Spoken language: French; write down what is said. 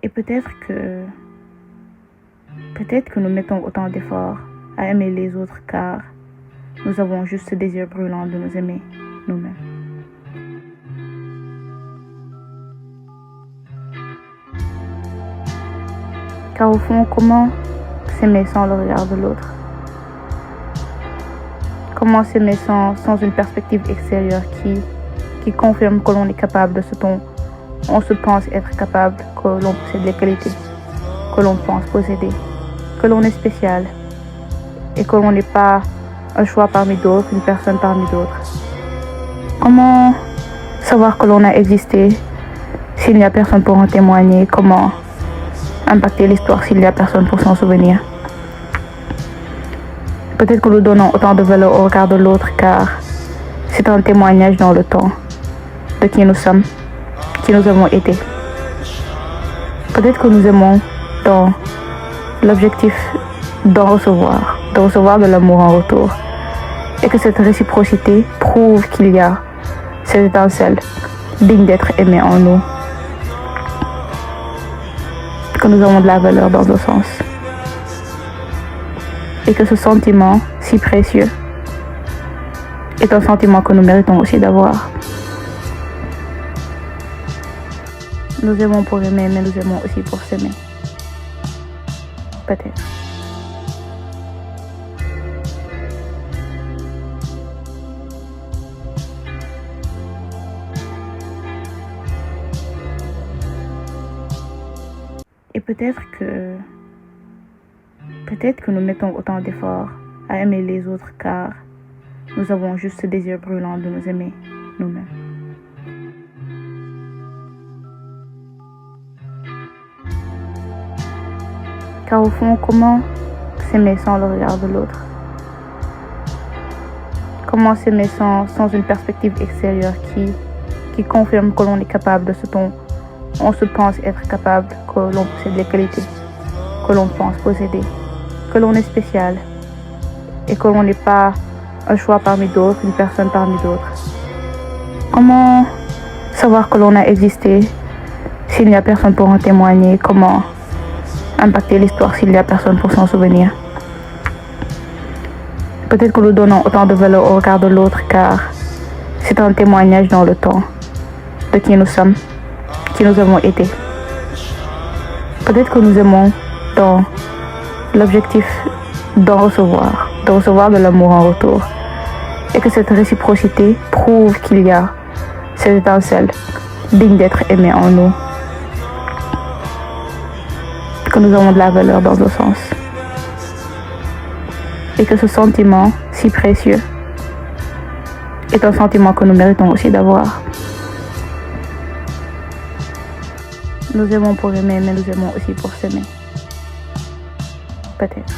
Et peut-être que nous mettons autant d'efforts à aimer les autres car nous avons juste ce désir brûlant de nous aimer nous-mêmes. Car au fond, comment s'aimer sans le regard de l'autre? Comment s'aimer sans une perspective extérieure qui confirme que l'on est capable de ce dont on se pense être capable, que l'on possède les qualités que l'on pense posséder, que l'on est spécial et que l'on n'est pas un choix parmi d'autres, une personne parmi d'autres. Comment savoir que l'on a existé s'il n'y a personne pour en témoigner? Comment impacter l'histoire s'il n'y a personne pour s'en souvenir? Peut-être que nous donnons autant de valeur au regard de l'autre car c'est un témoignage dans le temps de qui nous sommes, qui nous avons été. Peut-être que nous aimons dans l'objectif d'en recevoir, de recevoir de l'amour en retour. Et que cette réciprocité prouve qu'il y a cette étincelle digne d'être aimée en nous. Que nous avons de la valeur dans nos sens. Et que ce sentiment si précieux est un sentiment que nous méritons aussi d'avoir. Nous aimons pour aimer, mais nous aimons aussi pour s'aimer. Peut-être. Et peut-être que nous mettons autant d'efforts à aimer les autres car nous avons juste ce désir brûlant de nous aimer nous-mêmes. Car au fond, comment s'aimer sans le regard de l'autre? Comment s'aimer sans une perspective extérieure qui confirme que l'on est capable de ce dont on se pense être capable, que l'on possède les qualités que l'on pense posséder, que l'on est spécial et que l'on n'est pas un choix parmi d'autres, une personne parmi d'autres. Comment savoir que l'on a existé s'il n'y a personne pour en témoigner? Comment impacter l'histoire s'il n'y a personne pour s'en souvenir? Peut-être que nous donnons autant de valeur au regard de l'autre car c'est un témoignage dans le temps de qui nous sommes, qui nous avons été. Peut-être que nous aimons dans l'objectif d'en recevoir, de recevoir de l'amour en retour. Et que cette réciprocité prouve qu'il y a cette étincelle digne d'être aimée en nous. Que nous avons de la valeur dans nos sens. Et que ce sentiment si précieux est un sentiment que nous méritons aussi d'avoir. Nous aimons pour aimer, mais nous aimons aussi pour s'aimer. Peut-être.